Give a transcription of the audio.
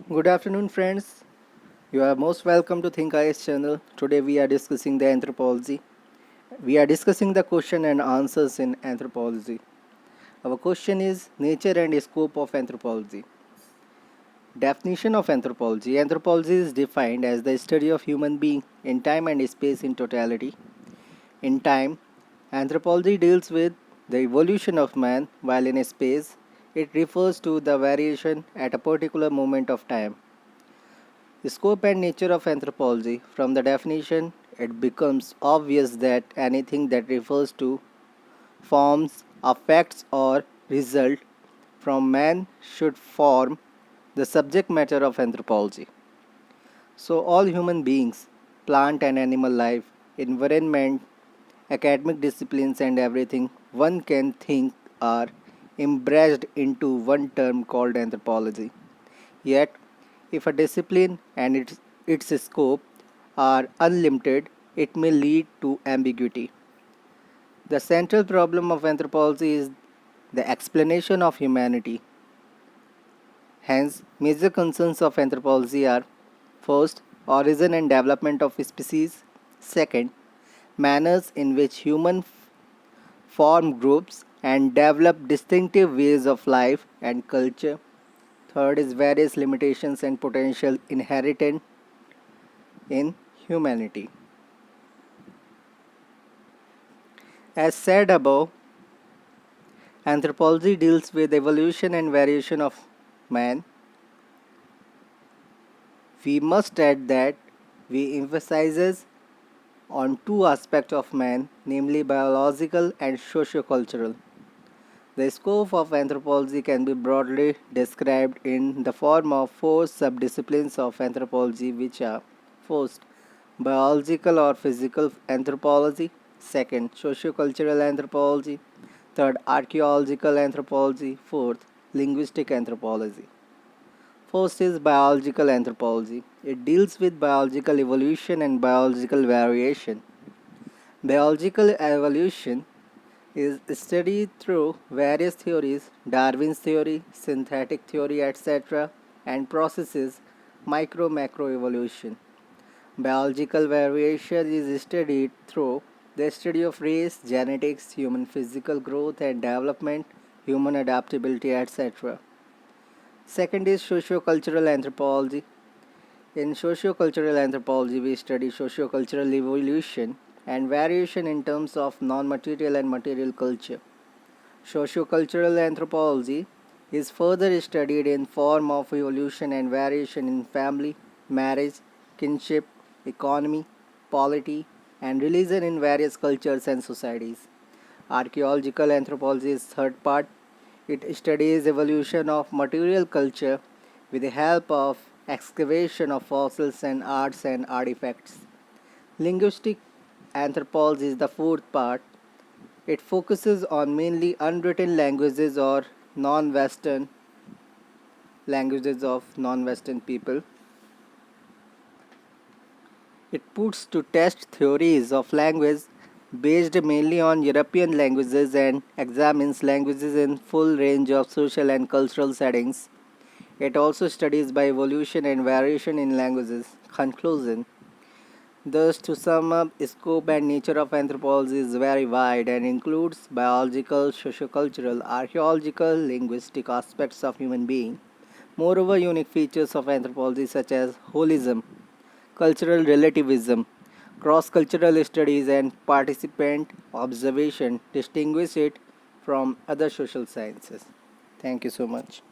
Good afternoon, friends. You are most welcome to Think IS channel. Today we are discussing the anthropology. We are discussing the question and answers in anthropology. Our question is nature and scope of anthropology. Definition of anthropology. Anthropology is defined as the study of human being in time and space in totality. In time, anthropology deals with the evolution of man, while in space, it refers to the variation at a particular moment of time. Scope and nature of anthropology. From the definition, it becomes obvious that anything that refers to forms, effects, or result from man should form the subject matter of anthropology. So, all human beings, plant and animal life, environment, academic disciplines, and everything one can think are embraced into one term called anthropology. Yet, if a discipline and its scope are unlimited, it may lead to ambiguity. The central problem of anthropology is the explanation of humanity. Hence, major concerns of anthropology are: first, origin and development of species; second, manners in which humans form groups and develop distinctive ways of life and culture; third is various limitations and potential inherent in humanity. As said above, anthropology deals with evolution and variation of man. We must add that we emphasizes on two aspects of man, namely biological and socio-cultural. The scope of anthropology can be broadly described in the form of four subdisciplines of anthropology, which are: first, biological or physical anthropology; second, sociocultural anthropology; third, archaeological anthropology; fourth, linguistic anthropology. First is biological anthropology. It deals with biological evolution and biological variation. Biological evolution is studied through various theories, Darwin's theory, synthetic theory, etc., and processes micro macro evolution. Biological variation is studied through the study of race, genetics, human physical growth and development, human adaptability, etc. Second is sociocultural anthropology. In sociocultural anthropology, we study sociocultural evolution and variation in terms of non material and material culture. Sociocultural anthropology is further studied in form of evolution and variation in family, marriage, kinship, economy, polity, and religion in various cultures and societies. Archaeological anthropology is third part. It studies evolution of material culture with the help of excavation of fossils and arts and artifacts. Linguistic anthropology is the fourth part. It focuses on mainly unwritten languages or non-Western languages of non-Western people. It puts to test theories of language based mainly on European languages and examines languages in full range of social and cultural settings. It also studies by evolution and variation in languages. Conclusion. Thus, to sum up, scope and nature of anthropology is very wide and includes biological, sociocultural, archaeological, linguistic aspects of human being. Moreover, unique features of anthropology such as holism, cultural relativism, cross-cultural studies and participant observation distinguish it from other social sciences. Thank you so much.